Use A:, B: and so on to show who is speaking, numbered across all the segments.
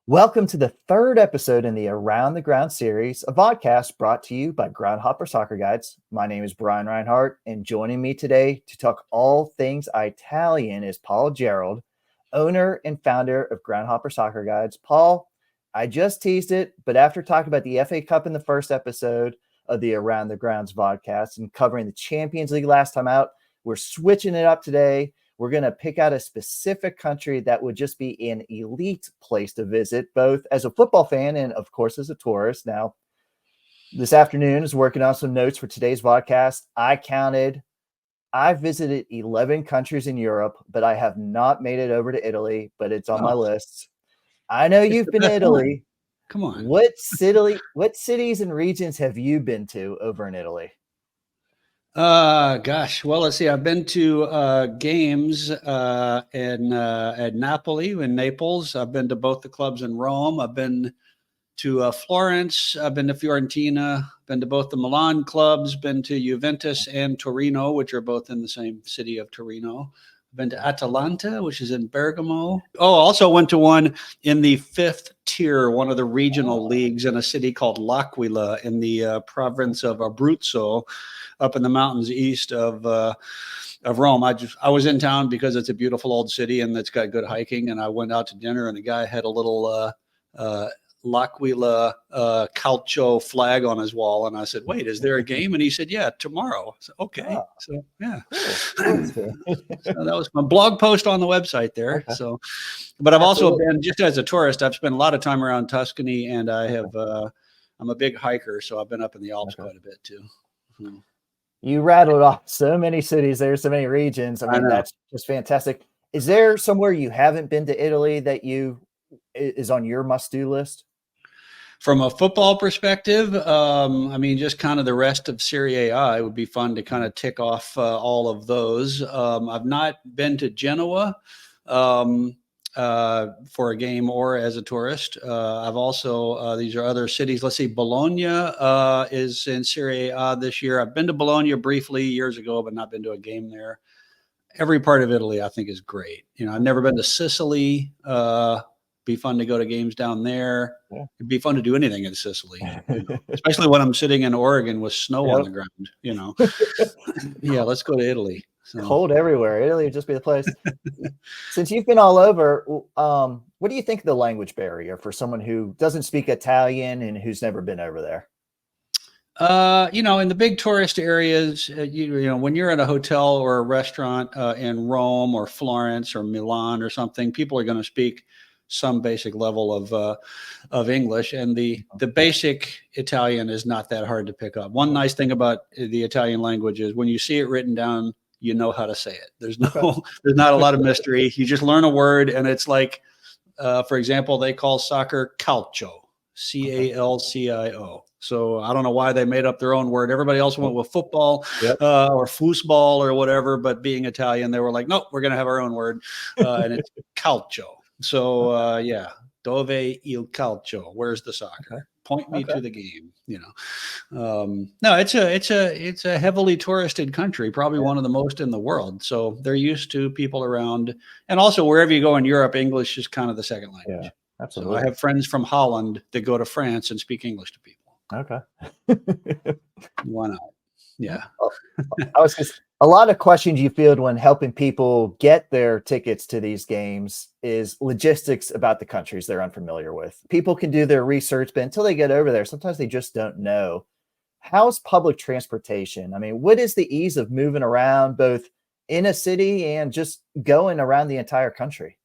A: Welcome to the third episode in the Around the Grounds series, a vodcast brought to you by Groundhopper Soccer Guides. My name is Brian Reinhardt, and joining me today to talk all things Italian is Paul Gerald, owner and founder of Groundhopper Soccer Guides. Paul, I just teased it, but after talking about the FA Cup in the first episode of the Around the Grounds vodcast and covering the Champions League last time out, we're switching it up today. We're going to pick out a specific country that would just be an elite place to visit, both as a football fan and, of course, as a tourist. Now, this afternoon is working on some notes for today's podcast. I visited 11 countries in Europe, but I have not made it over to Italy, but it's on my list. I know you've been to Italy.
B: Come on.
A: What cities and regions have you been to over in Italy?
B: Gosh. Well, let's see. I've been to games at Napoli, in Naples. I've been to both the clubs in Rome. I've been to Florence. I've been to Fiorentina. Been to both the Milan clubs. Been to Juventus and Torino, which are both in the same city of Torino. Been to Atalanta, which is in Bergamo. Oh, also went to one in the fifth tier, one of the regional leagues in a city called L'Aquila in the province of Abruzzo, up in the mountains east of Rome. I was in town because it's a beautiful old city and it's got good hiking. And I went out to dinner and the guy had a little L'Aquila Calcio flag on his wall. And I said, wait, is there a game? And he said, yeah, tomorrow. I said, okay.
A: Oh,
B: so, yeah.
A: cool.
B: So that was my blog post on the website there.
A: Okay.
B: So, but I've also been, just as a tourist, I've spent a lot of time around Tuscany and I have, I'm a big hiker. So I've been up in the Alps quite a bit too. Mm-hmm.
A: You rattled off so many cities there, so many regions. I mean, that's just fantastic. Is there somewhere you haven't been to Italy that is on your must-do list?
B: From a football perspective, I mean, just kind of the rest of Serie A, it would be fun to kind of tick off all of those. I've not been to Genoa for a game or as a tourist. I've also, these are other cities. Let's see, Bologna is in Serie A this year. I've been to Bologna briefly years ago, but not been to a game there. Every part of Italy, I think, is great. You know, I've never been to Sicily. Be fun to go to games down there. Yeah. It'd be fun to do anything in Sicily, especially when I'm sitting in Oregon with snow on the ground, you know. Yeah, let's go to Italy. So.
A: Cold everywhere. Italy would just be the place. Since you've been all over, what do you think of the language barrier for someone who doesn't speak Italian and who's never been over there?
B: You know, in the big tourist areas, you know, when you're at a hotel or a restaurant in Rome or Florence or Milan or something, people are going to speak some basic level of English, and the basic Italian is not that hard to pick up. One nice thing about the Italian language is when you see it written down, you know how to say it. There's not a lot of mystery. You just learn a word, and it's like, for example, they call soccer calcio, Calcio. So I don't know why they made up their own word. Everybody else went with football or foosball or whatever, but being Italian, they were like, nope, we're going to have our own word, and it's calcio. So yeah, dove il calcio? Where's the soccer? Okay. Point me to the game. You know, no, it's a heavily touristed country, probably one of the most in the world. So they're used to people around, and also wherever you go in Europe, English is kind of the second language. Yeah, absolutely. So I have friends from Holland that go to France and speak English to people.
A: Okay.
B: Why not? Yeah.
A: A lot of questions you field when helping people get their tickets to these games is logistics about the countries they're unfamiliar with. People can do their research, but until they get over there, sometimes they just don't know. How's public transportation? I mean, what is the ease of moving around both in a city and just going around the entire country?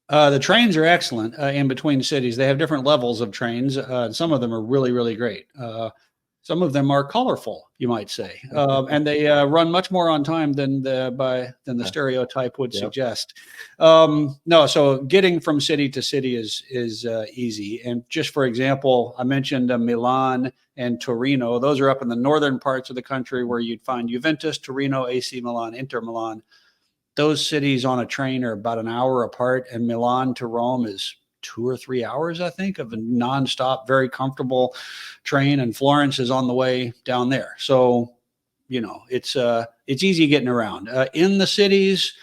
B: The trains are excellent in between cities. They have different levels of trains. Some of them are really, really great. Some of them are colorful, you might say, and they run much more on time than the stereotype would suggest. No, so getting from city to city is easy. And just for example, I mentioned Milan and Torino. Those are up in the northern parts of the country where you'd find Juventus, Torino, AC Milan, Inter Milan. Those cities on a train are about an hour apart, and Milan to Rome is 2 or 3 hours, I think, of a nonstop, very comfortable train. And Florence is on the way down there. So, you know, it's easy getting around. In the cities,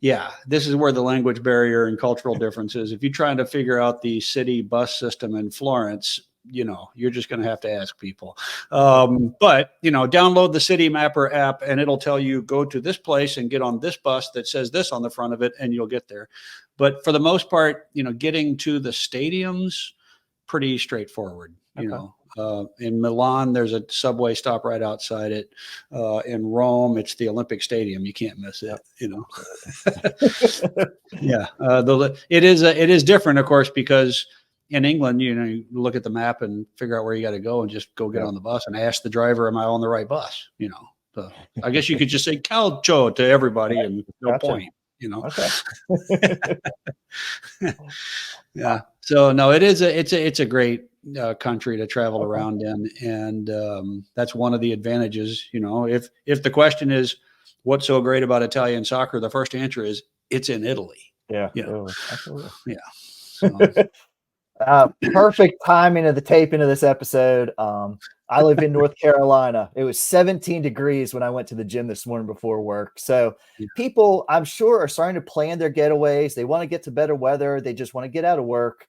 B: Yeah, this is where the language barrier and cultural differences. If you're trying to figure out the city bus system in Florence, you're just going to have to ask people. But, download the City Mapper app and it'll tell you go to this place and get on this bus that says this on the front of it and you'll get there. But for the most part, getting to the stadiums, pretty straightforward. In Milan, there's a subway stop right outside it. In Rome, it's the Olympic Stadium. You can't miss it. Yeah, it is different, of course, because in England, you look at the map and figure out where you got to go and just go get on the bus and ask the driver, "Am I on the right bus?" So I guess you could just say "Calcio" to everybody, and no point.
A: Okay.
B: Yeah. So no, it's a great country to travel around in, and that's one of the advantages. If the question is what's so great about Italian soccer, the first answer is it's in Italy.
A: Yeah. Absolutely.
B: Yeah. So.
A: Perfect timing of the taping of this episode. I live in North Carolina. It was 17 degrees when I went to the gym this morning before work. So people, I'm sure, are starting to plan their getaways. They want to get to better weather. They just want to get out of work.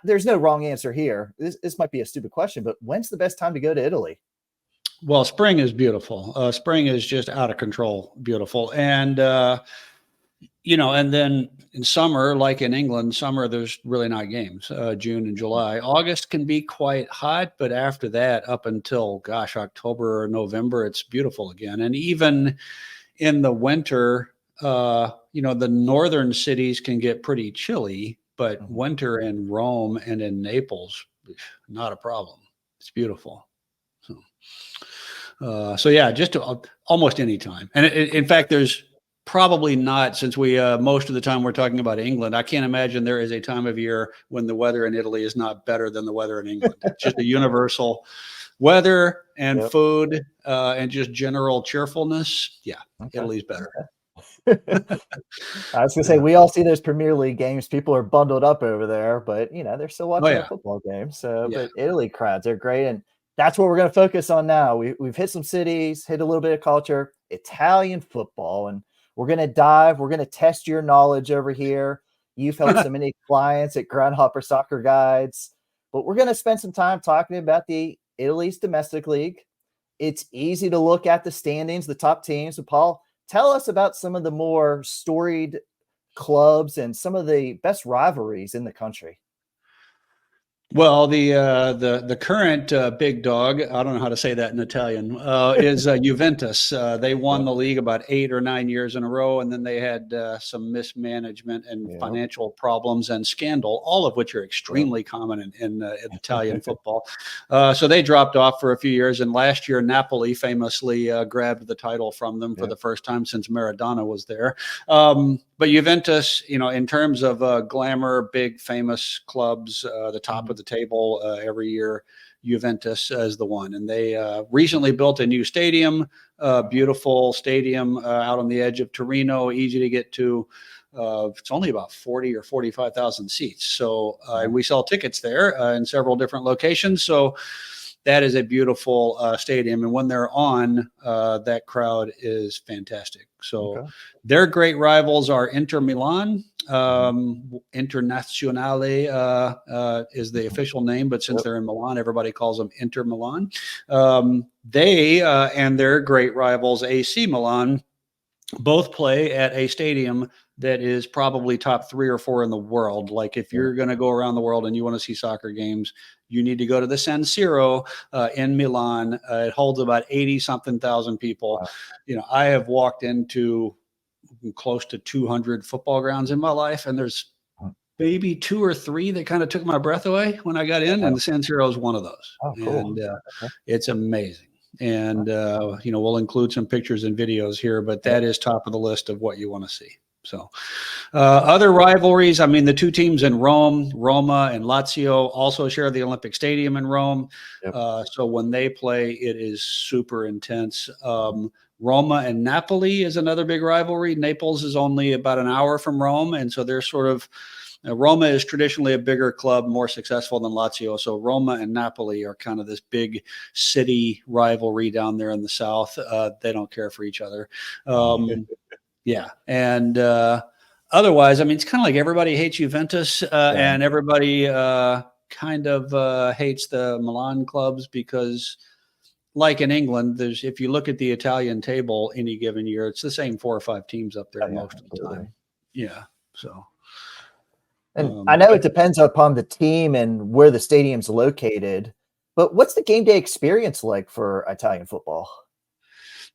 A: There's no wrong answer here. This might be a stupid question, but when's the best time to go to Italy?
B: Well, spring is beautiful. Spring is just out of control beautiful. And, and then in summer, like in England, summer, there's really not games, June and July. August can be quite hot, but after that, up until, October or November, it's beautiful again. And even in the winter, the northern cities can get pretty chilly, but winter in Rome and in Naples, not a problem. It's beautiful. So yeah, just almost any time. And in fact, there's probably not, since we most of the time we're talking about England. I can't imagine there is a time of year when the weather in Italy is not better than the weather in England. It's just a universal weather and food and just general cheerfulness. Yeah, Italy's better.
A: I was gonna say we all see those Premier League games. People are bundled up over there, but they're still watching a football game. So, but Italy crowds are great, and that's what we're going to focus on now. We've hit some cities, hit a little bit of culture, Italian football, and we're going to test your knowledge over here. You've helped so many clients at Groundhopper Soccer Guides, but we're going to spend some time talking about the Italy's domestic league. It's easy to look at the standings, the top teams. But Paul, tell us about some of the more storied clubs and some of the best rivalries in the country.
B: Well, the current big dog, I don't know how to say that in Italian, is Juventus. They won the league about 8 or 9 years in a row, and then they had some mismanagement and financial problems and scandal, all of which are extremely common in Italian football. So they dropped off for a few years, and last year Napoli famously grabbed the title from them for the first time since Maradona was there. But Juventus, in terms of glamour, big famous clubs, the top of the table every year, Juventus is the one. And they recently built a new stadium, beautiful stadium out on the edge of Torino, easy to get to. It's only about 40 or 45,000 seats. So we sell tickets there in several different locations. So that is a beautiful stadium. And when they're on, that crowd is fantastic. So their great rivals are Inter Milan. Internazionale is the official name, but since they're in Milan, everybody calls them Inter Milan. They and their great rivals, AC Milan, both play at a stadium that is probably top 3 or 4 in the world. Like if you're going to go around the world and you want to see soccer games, you need to go to the San Siro in Milan. It holds about 80-something thousand people. Wow. I have walked into close to 200 football grounds in my life, and there's maybe 2 or 3 that kind of took my breath away when I got in, and the San Siro is one of those. Oh, cool. And it's amazing. And, we'll include some pictures and videos here, but that is top of the list of what you want to see. So other rivalries, I mean, the 2 teams in Rome, Roma and Lazio, also share the Olympic Stadium in Rome. So when they play, it is super intense. Roma and Napoli is another big rivalry. Naples is only about an hour from Rome. And so they're sort of, Roma is traditionally a bigger club, more successful than Lazio. So Roma and Napoli are kind of this big city rivalry down there in the south. They don't care for each other. Yeah. And otherwise, I mean, it's kind of like everybody hates Juventus and everybody kind of hates the Milan clubs because, like in England, if you look at the Italian table any given year, it's the same 4 or 5 teams up there most of the time. Yeah. So.
A: And I know it depends upon the team and where the stadium's located, but what's the game day experience like for Italian football?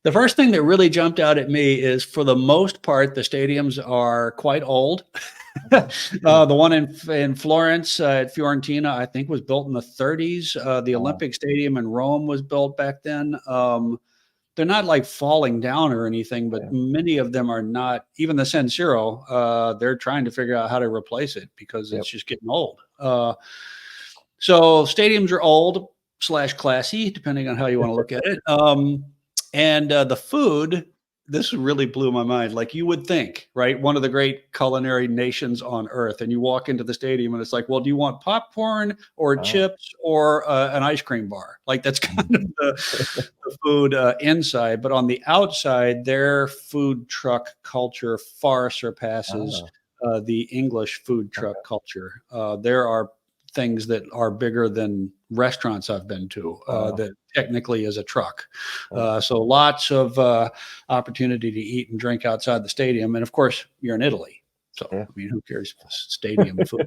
B: The first thing that really jumped out at me is, for the most part, the stadiums are quite old. The one in Florence at Fiorentina, I think, was built in the 30s. The Olympic Stadium in Rome was built back then. They're not like falling down or anything, but many of them are not. Even the San Siro, they're trying to figure out how to replace it because it's just getting old. So stadiums are old / classy, depending on how you want to look at it. And the food, this really blew my mind. Like, you would think, right? One of the great culinary nations on earth. And you walk into the stadium and it's like, well, do you want popcorn or chips or an ice cream bar? Like, that's kind of the food inside. But on the outside, their food truck culture far surpasses the English food truck culture. There are things that are bigger than restaurants I've been to that technically is a truck. So lots of opportunity to eat and drink outside the stadium. And of course, you're in Italy. So, I mean, who cares if it's stadium food?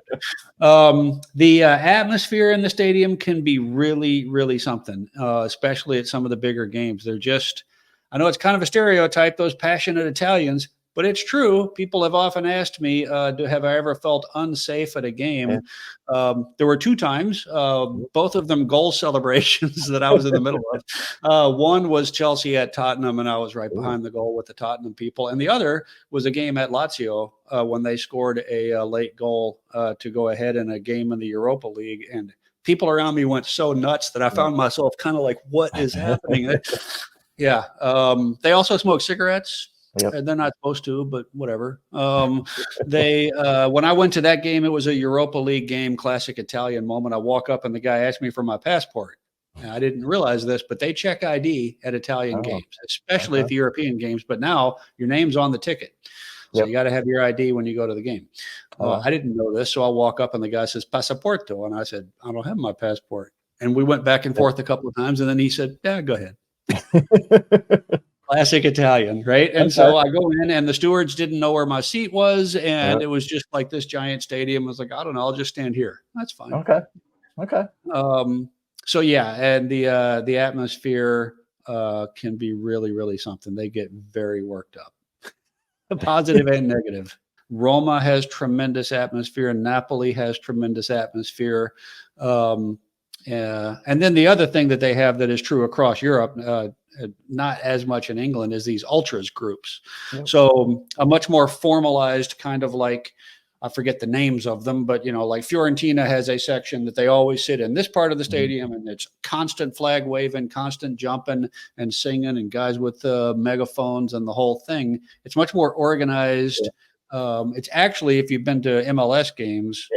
B: The atmosphere in the stadium can be really, really something, especially at some of the bigger games. I know it's kind of a stereotype, those passionate Italians, but it's true. People have often asked me, have I ever felt unsafe at a game? There were 2 times, both of them goal celebrations that I was in the middle of. One was Chelsea at Tottenham, and I was right behind the goal with the Tottenham people. And the other was a game at Lazio when they scored a late goal to go ahead in a game in the Europa League. And people around me went so nuts that I found myself kind of like, what is happening? Yeah. They also smoke cigarettes. They're not supposed to, but whatever. When I went to that game, it was a Europa League game, classic Italian moment. I walk up and the guy asked me for my passport. And I didn't realize this, but they check ID at Italian games, especially at the European games. But now your name's on the ticket. So you got to have your ID when you go to the game. I didn't know this. So I walk up and the guy says, "Passaporto." And I said, "I don't have my passport." And we went back and forth a couple of times. And then he said, "Yeah, go ahead." Classic Italian, right? And so I go in and the stewards didn't know where my seat was. And it was just like this giant stadium. I was like, I don't know, I'll just stand here. That's fine.
A: Okay.
B: So yeah, and the atmosphere can be really, really something. They get very worked up, positive and negative. Roma has tremendous atmosphere. Napoli has tremendous atmosphere. And then the other thing that they have that is true across Europe, not as much in England, is these ultras groups. So a much more formalized kind of like, I forget the names of them, but like Fiorentina has a section that they always sit in this part of the stadium, and it's constant flag waving, constant jumping and singing, and guys with megaphones and the whole thing. It's much more organized. It's actually, if you've been to MLS games,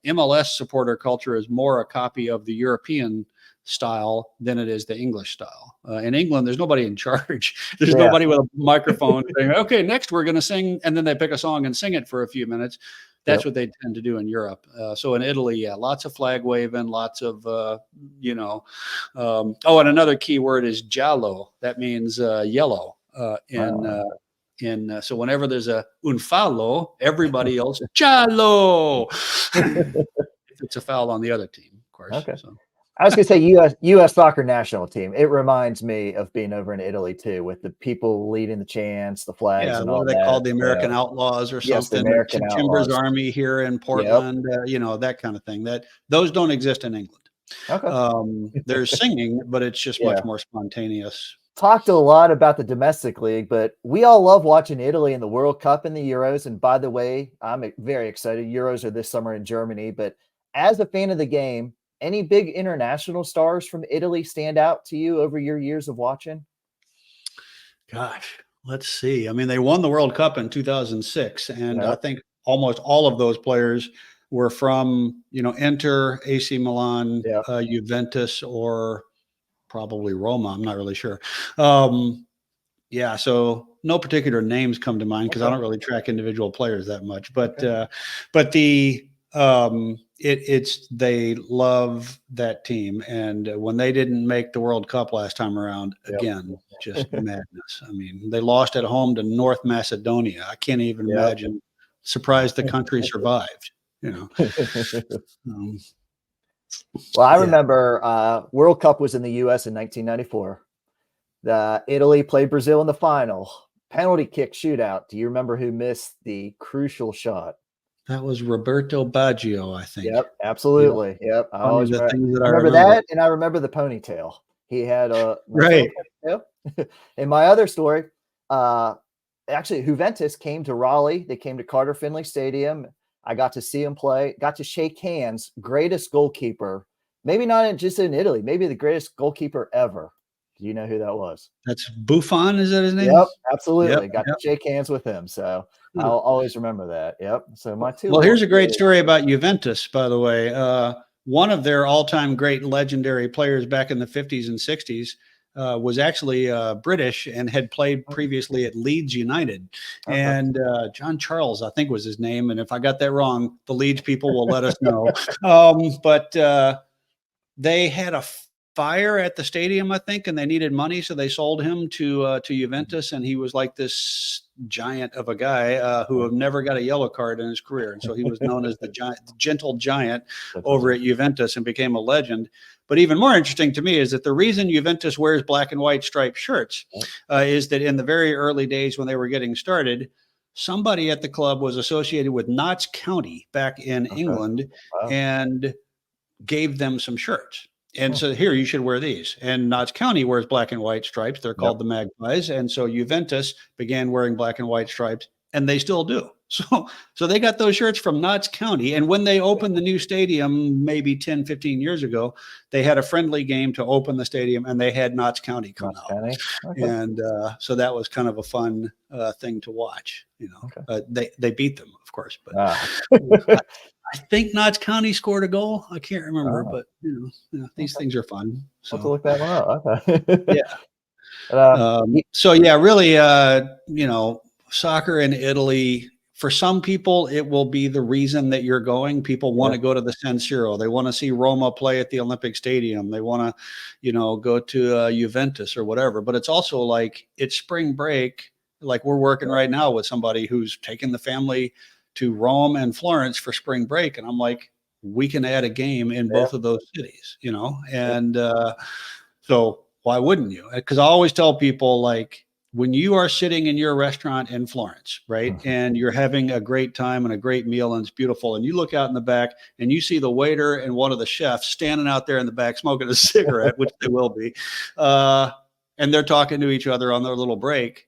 B: MLS supporter culture is more a copy of the European style than it is the English style. In England, there's nobody in charge. There's nobody with a microphone saying, okay, next we're going to sing. And then they pick a song and sing it for a few minutes. That's what they tend to do in Europe. So in Italy, lots of flag waving, lots of, and another key word is giallo. That means yellow. So whenever there's un fallo, everybody else, giallo. If it's a foul on the other team, of course.
A: Okay.
B: So.
A: I was going to say U.S. soccer national team. It reminds me of being over in Italy too, with the people leading the chants, the flags, and all that.
B: What are they called? The American Outlaws or something?
A: Yes, the American
B: Timbers
A: Outlaws.
B: Army here in Portland, that kind of thing. Those don't exist in England.
A: Okay.
B: There's singing, but it's just much more spontaneous.
A: Talked a lot about the domestic league, but we all love watching Italy in the World Cup and the Euros. And by the way, I'm very excited. Euros are this summer in Germany, but as a fan of the game, any big international stars from Italy stand out to you over your years of watching?
B: Gosh, let's see. I mean, they won the World Cup in 2006, and I think almost all of those players were from, Inter, AC Milan, Juventus, or probably Roma. I'm not really sure. Yeah, so no particular names come to mind because I don't really track individual players that much. But it's they love that team, and when they didn't make the World Cup last time around, again, just madness. I mean, they lost at home to North Macedonia. I can't even imagine. Surprised the country survived.
A: Well, I remember World Cup was in the U.S. in 1994. Italy played Brazil in the final. Penalty kick shootout. Do you remember who missed the crucial shot?
B: That was Roberto Baggio, I think.
A: Yep, absolutely. Yep, I always remember that, and I remember the ponytail. He had a
B: right.
A: Ponytail. And my other story, actually, Juventus came to Raleigh. They came to Carter Finley Stadium. I got to see him play. Got to shake hands. Greatest goalkeeper, maybe not just in Italy, maybe the greatest goalkeeper ever. Do you know who that was?
B: That's Buffon. Is that his name?
A: Yep, absolutely. Got to shake hands with him. So I'll always remember that. Yep. So my two.
B: Well, here's a great story about Juventus, by the way. One of their all-time great legendary players back in the 50s and 60s was actually British and had played previously at Leeds United. And John Charles, I think, was his name. And if I got that wrong, the Leeds people will let us know. But they had a fire at the stadium, I think, and they needed money, so they sold him to Juventus, and he was like this giant of a guy who never got a yellow card in his career, and so he was known as the gentle giant over at Juventus and became a legend. But even more interesting to me is that the reason Juventus wears black and white striped shirts is that in the very early days when they were getting started, somebody at the club was associated with Notts County back in England and gave them some shirts. And so here, you should wear these. And Notts County wears black and white stripes. They're called the Magpies. And so Juventus began wearing black and white stripes, and they still do. So they got those shirts from Notts County. And when they opened the new stadium, maybe 10, 15 years ago, they had a friendly game to open the stadium, and they had Notts County come out. And so that was kind of a fun thing to watch. They beat them, of course, but I think Notts County scored a goal. I can't remember, but these things are fun. So
A: I'll have to look that one up. Okay.
B: So yeah, really, soccer in Italy, for some people, it will be the reason that you're going. People want to go to the San Siro. They want to see Roma play at the Olympic Stadium. They want to, go to Juventus or whatever. But it's also like it's spring break. Like we're working right now with somebody who's taking the family to Rome and Florence for spring break. And I'm like, we can add a game in both of those cities, and so why wouldn't you? Because I always tell people, like, when you are sitting in your restaurant in Florence, right, and you're having a great time and a great meal and it's beautiful, and you look out in the back and you see the waiter and one of the chefs standing out there in the back smoking a cigarette, which they will be, and they're talking to each other on their little break,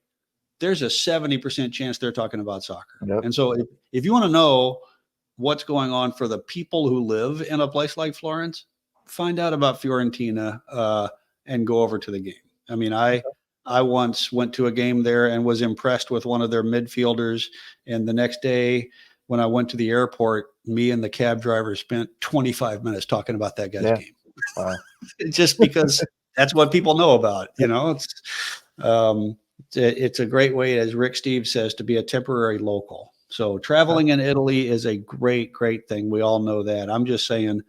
B: there's a 70% chance they're talking about soccer. And so if you want to know what's going on for the people who live in a place like Florence, find out about Fiorentina and go over to the game. I mean, I once went to a game there and was impressed with one of their midfielders. And the next day when I went to the airport, me and the cab driver spent 25 minutes talking about that guy's game. Just because that's what people know about, it's a great way, as Rick Steve says, to be a temporary local. So traveling in Italy is a great, great thing. We all know that. I'm just saying,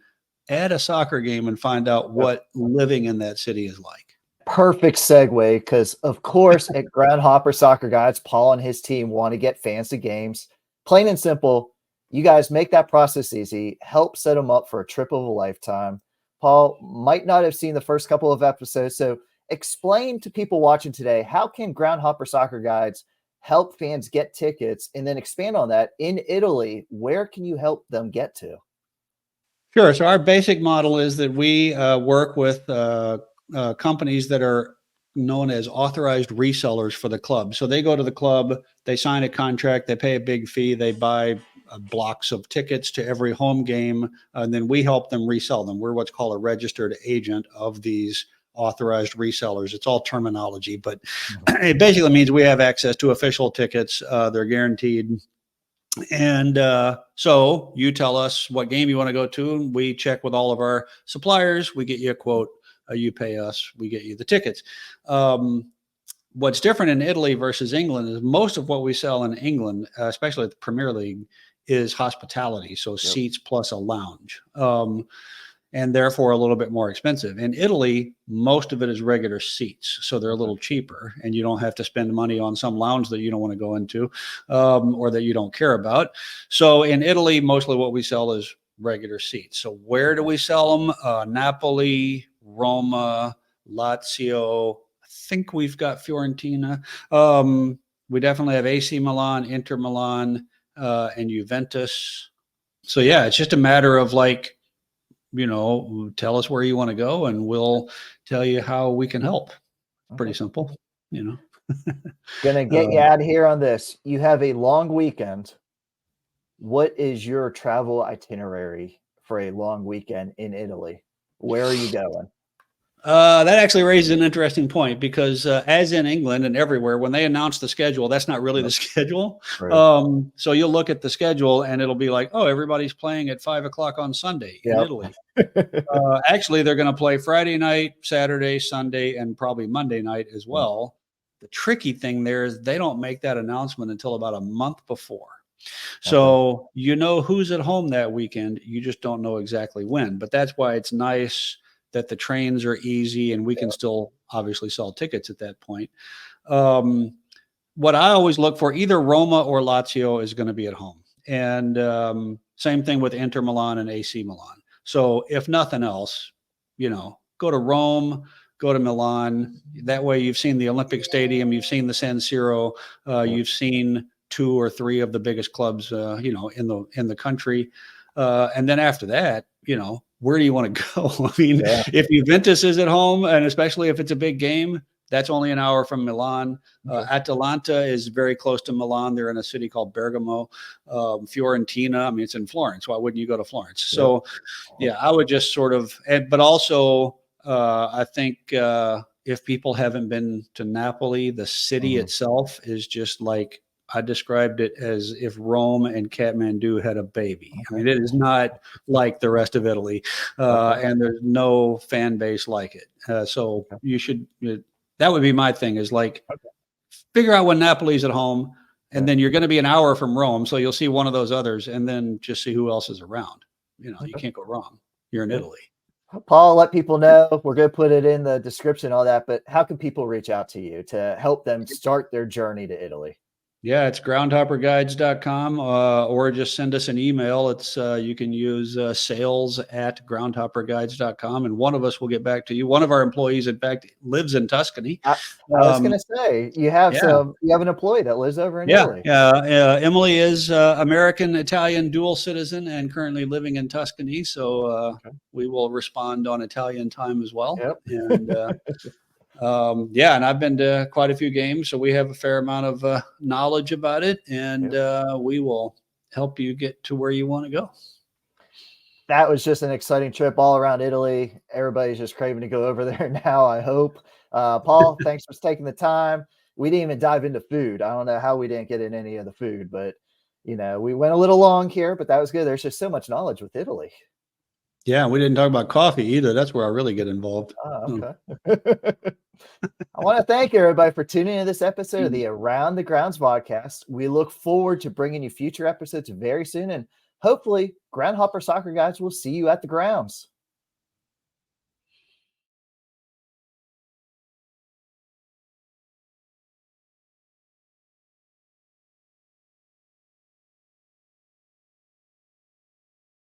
B: add a soccer game and find out what living in that city is like.
A: Perfect segue, because of course at Groundhopper Soccer Guides, Paul and his team want to get fans to games. Plain and simple, you guys make that process easy. Help set them up for a trip of a lifetime. Paul might not have seen the first couple of episodes, so explain to people watching today, how can Groundhopper Soccer Guides help fans get tickets, and then expand on that in Italy? Where can you help them get to?
B: Sure. So our basic model is that we work with companies that are known as authorized resellers for the club. So they go to the club, they sign a contract, they pay a big fee, they buy blocks of tickets to every home game, and then we help them resell them. We're what's called a registered agent of these authorized resellers. It's all terminology, but it basically means we have access to official tickets. They're guaranteed. And so you tell us what game you want to go to, and we check with all of our suppliers. We get you a quote. You pay us. We get you the tickets. what's different in Italy versus England is most of what we sell in England, especially at the Premier League, is hospitality. So seats plus a lounge. And therefore a little bit more expensive. In Italy, most of it is regular seats, so they're a little cheaper, and you don't have to spend money on some lounge that you don't want to go into or that you don't care about. So in Italy, mostly what we sell is regular seats. So where do we sell them? Napoli, Roma, Lazio. I think we've got Fiorentina. We definitely have AC Milan, Inter Milan, and Juventus. So yeah, it's just a matter of like, tell us where you want to go and we'll tell you how we can help. Pretty simple,
A: Gonna get you out of here on this. You have a long weekend. What is your travel itinerary for a long weekend in Italy? Where are you going?
B: That actually raises an interesting point because as in England and everywhere, when they announce the schedule, that's not really the schedule. Right. So you'll look at the schedule and it'll be like, oh, everybody's playing at 5:00 on Sunday in Italy. Actually, they're going to play Friday night, Saturday, Sunday, and probably Monday night as well. The tricky thing there is they don't make that announcement until about a month before. So who's at home that weekend. You just don't know exactly when. But that's why it's nice that the trains are easy and we can still obviously sell tickets at that point. What I always look for, either Roma or Lazio is going to be at home. And same thing with Inter Milan and AC Milan. So if nothing else, go to Rome, go to Milan. That way you've seen the Olympic Stadium, you've seen the San Siro, you've seen 2 or 3 of the biggest clubs, in the country. And then after that, where do you want to go? I mean, if Juventus is at home, and especially if it's a big game, that's only an hour from Milan. Atalanta is very close to Milan. They're in a city called Bergamo. Fiorentina, I mean, it's in Florence. Why wouldn't you go to Florence? So, I would just sort of, but also, I think if people haven't been to Napoli, the city itself is just like, I described it as if Rome and Kathmandu had a baby. I mean, it is not like the rest of Italy, and there's no fan base like it. So you should, that would be my thing, is like, figure out when Napoli's at home, and then you're going to be an hour from Rome. So you'll see one of those others, and then just see who else is around. You can't go wrong. You're in Italy.
A: Paul, let people know. We're going to put it in the description, all that, but how can people reach out to you to help them start their journey to Italy?
B: Yeah, it's groundhopperguides.com, or just send us an email. It's you can use sales@groundhopperguides.com, and one of us will get back to you. One of our employees, in fact, lives in Tuscany.
A: I was going to say, you have an employee that lives over in Italy.
B: Emily is American Italian dual citizen and currently living in Tuscany. So we will respond on Italian time as well. And and I've been to quite a few games, so we have a fair amount of knowledge about it, and we will help you get to where you want to go.
A: That was just an exciting trip all around Italy. Everybody's just craving to go over there now, I hope. Paul, thanks for taking the time. We didn't even dive into food. I don't know how we didn't get in any of the food, but we went a little long here, but that was good. There's just so much knowledge with Italy.
B: Yeah, we didn't talk about coffee either. That's where I really get involved.
A: Oh, okay. I want to thank everybody for tuning in to this episode of the Around the Grounds Vodcast. We look forward to bringing you future episodes very soon, and hopefully Groundhopper Soccer Guides will see you at the grounds.